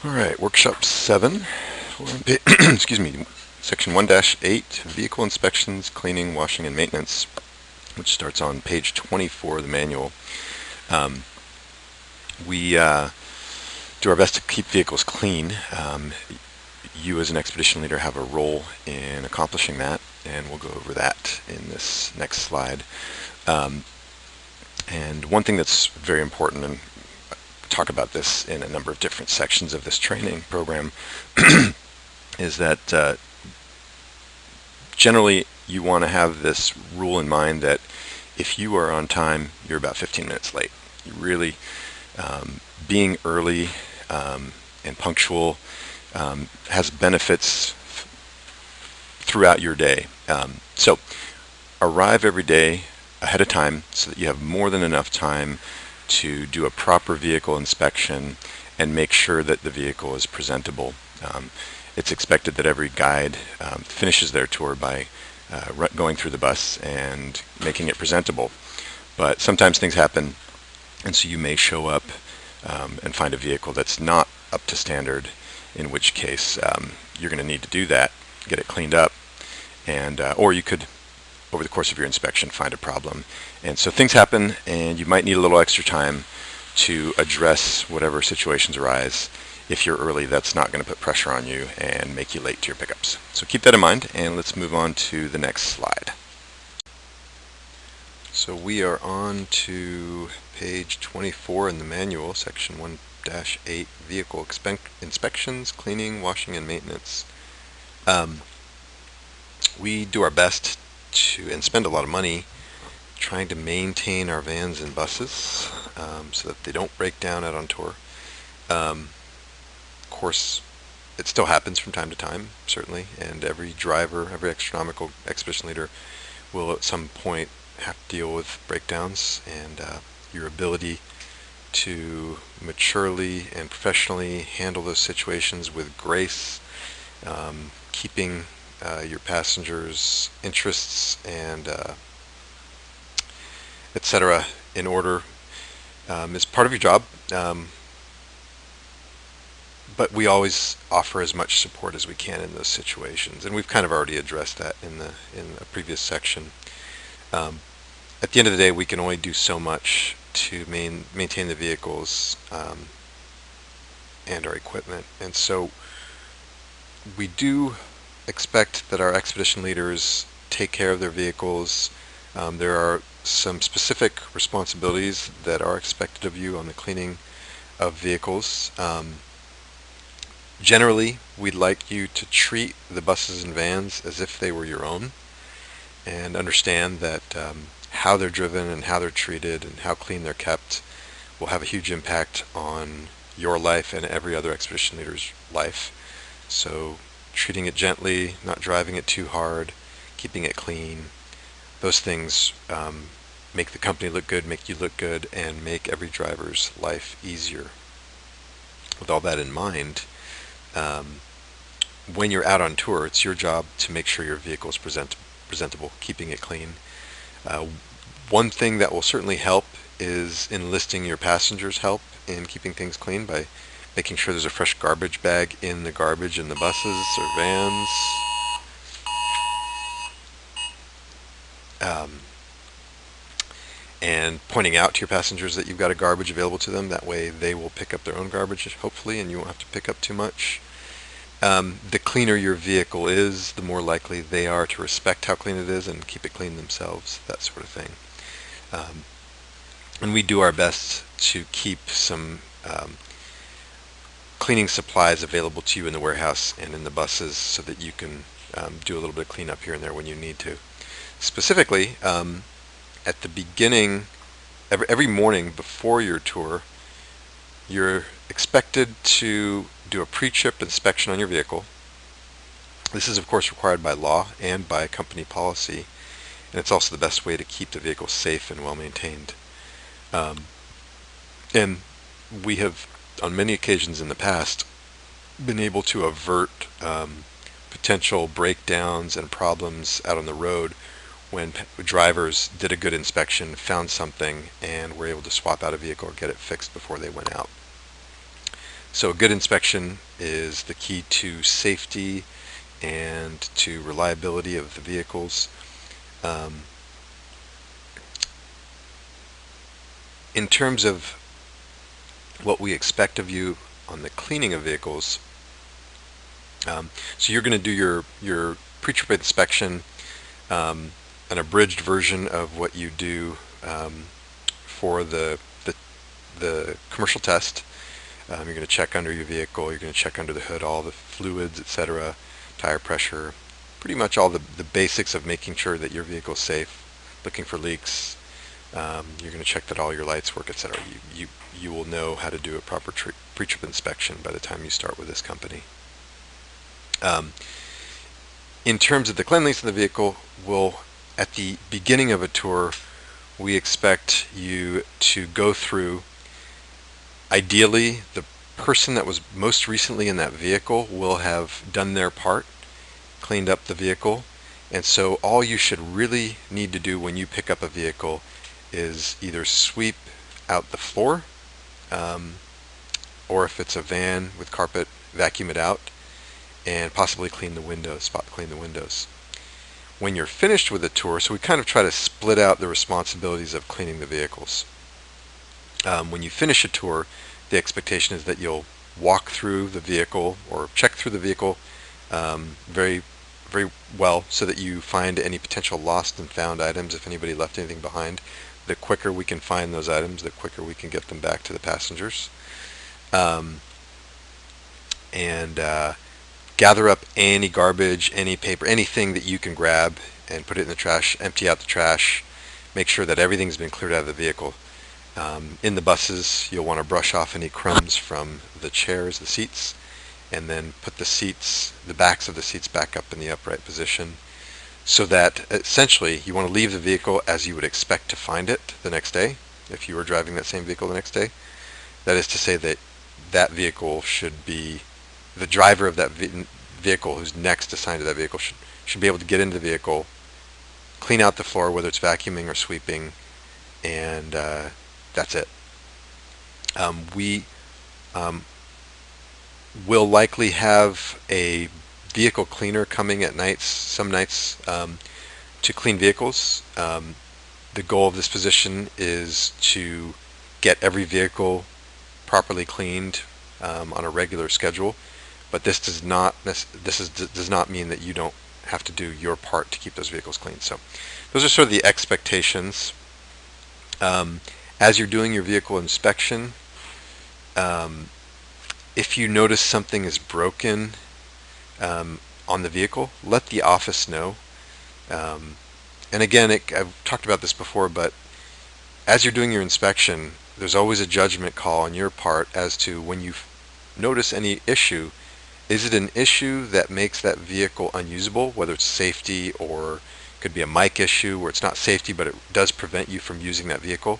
All right, workshop 7. We're on excuse me, section 1-8, vehicle inspections, cleaning, washing, and maintenance, which starts on page 24 of the manual. Um, we do our best to keep vehicles clean. You as an expedition leader have a role in accomplishing that, and we'll go over that in this next slide. Um, and one thing that's very important, and talk about this in a number of different sections of this training program, is that generally you want to have this rule in mind that if you are on time, you're about 15 minutes late. You really, being early and punctual has benefits throughout your day. So arrive every day ahead of time so that you have more than enough time to do a proper vehicle inspection and make sure that the vehicle is presentable. It's expected that every guide finishes their tour by going through the bus and making it presentable. But sometimes things happen, and so you may show up and find a vehicle that's not up to standard, in which case you're going to need to do that, get it cleaned up, and or you could, over the course of your inspection, find a problem. And so things happen, and you might need a little extra time to address whatever situations arise. If you're early, that's not going to put pressure on you and make you late to your pickups. So keep that in mind, and let's move on to the next slide. So we are on to page 24 in the manual, section 1-8, vehicle inspections, cleaning, washing, and maintenance. We do our best and spend a lot of money trying to maintain our vans and buses so that they don't break down out on tour. Of course, it still happens from time to time, certainly, and every driver, every astronomical expedition leader will at some point have to deal with breakdowns, and your ability to maturely and professionally handle those situations with grace, keeping your passengers' interests and etc. in order is part of your job. But we always offer as much support as we can in those situations, and we've kind of already addressed that in a previous section. At the end of the day, we can only do so much to maintain the vehicles and our equipment, and so we do expect that our expedition leaders take care of their vehicles. There are some specific responsibilities that are expected of you on the cleaning of vehicles. Generally, we'd like you to treat the buses and vans as if they were your own, and understand that how they're driven and how they're treated and how clean they're kept will have a huge impact on your life and every other expedition leader's life. So treating it gently, not driving it too hard, keeping it clean, those things make the company look good, make you look good, and make every driver's life easier. With all that in mind, when you're out on tour, it's your job to make sure your vehicle is presentable, keeping it clean. One thing that will certainly help is enlisting your passengers' help in keeping things clean by making sure there's a fresh garbage bag in the garbage in the buses or vans. And pointing out to your passengers that you've got a garbage available to them. That way they will pick up their own garbage, hopefully, and you won't have to pick up too much. The cleaner your vehicle is, the more likely they are to respect how clean it is and keep it clean themselves, that sort of thing. And we do our best to keep some cleaning supplies available to you in the warehouse and in the buses so that you can do a little bit of cleanup here and there when you need to. Specifically, at the beginning, every morning before your tour, you're expected to do a pre-trip inspection on your vehicle. This is, of course, required by law and by company policy, and it's also the best way to keep the vehicle safe and well maintained. And we have, on many occasions in the past, been able to avert potential breakdowns and problems out on the road when drivers did a good inspection, found something, and were able to swap out a vehicle or get it fixed before they went out. So a good inspection is the key to safety and to reliability of the vehicles. Um, in terms of what we expect of you on the cleaning of vehicles, so you're going to do your pre-trip inspection, an abridged version of what you do for the commercial test. You're going to check under your vehicle, you're going to check under the hood, all the fluids, etc., tire pressure, pretty much all the basics of making sure that your vehicle is safe, looking for leaks. You're going to check that all your lights work, etc. You will know how to do a proper pre-trip inspection by the time you start with this company. In terms of the cleanliness of the vehicle, at the beginning of a tour, we expect you to go through. Ideally, the person that was most recently in that vehicle will have done their part, cleaned up the vehicle, and so all you should really need to do when you pick up a vehicle is either sweep out the floor, or if it's a van with carpet, vacuum it out, and possibly clean the windows, spot clean the windows. When you're finished with the tour, so we kind of try to split out the responsibilities of cleaning the vehicles. When you finish a tour, the expectation is that you'll walk through the vehicle or check through the vehicle very, very well so that you find any potential lost and found items, if anybody left anything behind. The quicker we can find those items, the quicker we can get them back to the passengers. Gather up any garbage, any paper, anything that you can grab and put it in the trash, empty out the trash, make sure that everything's been cleared out of the vehicle. In the buses, you'll want to brush off any crumbs from the chairs, the seats, and then put the backs of the seats back up in the upright position, so that essentially you want to leave the vehicle as you would expect to find it the next day, if you were driving that same vehicle the next day. That is to say that that vehicle should be, the driver of that vehicle who's next assigned to that vehicle should be able to get into the vehicle, clean out the floor, whether it's vacuuming or sweeping, and that's it. We will likely have a vehicle cleaner coming at nights, some nights, to clean vehicles. The goal of this position is to get every vehicle properly cleaned on a regular schedule, but this does not mean that you don't have to do your part to keep those vehicles clean. So those are sort of the expectations. As you're doing your vehicle inspection, if you notice something is broken on the vehicle, let the office know. And again, I've talked about this before, but as you're doing your inspection, there's always a judgment call on your part as to when you notice any issue. Is it an issue that makes that vehicle unusable, whether it's safety or could be a mic issue where it's not safety but it does prevent you from using that vehicle?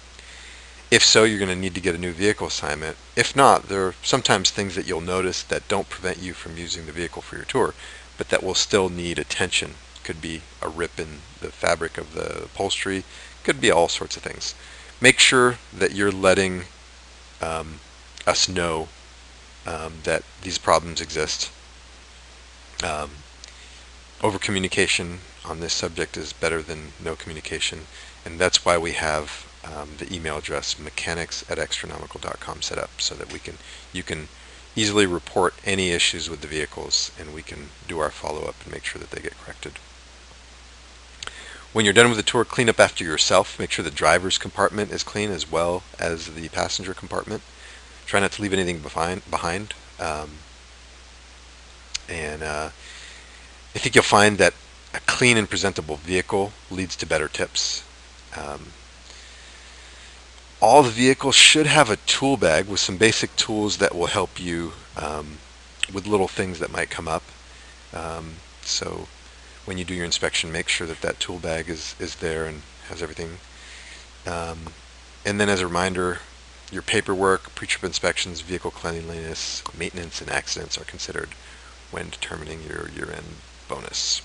If so, you're going to need to get a new vehicle assignment. If not, there are sometimes things that you'll notice that don't prevent you from using the vehicle for your tour, but that will still need attention. Could be a rip in the fabric of the upholstery, could be all sorts of things. Make sure that you're letting us know that these problems exist. Over communication on this subject is better than no communication, and that's why we have the email address mechanics@xtronomical.com set up, so that you can easily report any issues with the vehicles, and we can do our follow-up and make sure that they get corrected. When you're done with the tour, clean up after yourself. Make sure the driver's compartment is clean as well as the passenger compartment. Try not to leave anything behind. I think you'll find that a clean and presentable vehicle leads to better tips. All the vehicles should have a tool bag with some basic tools that will help you with little things that might come up. So when you do your inspection, make sure that tool bag is there and has everything. And then as a reminder, your paperwork, pre-trip inspections, vehicle cleanliness, maintenance, and accidents are considered when determining your year-end bonus.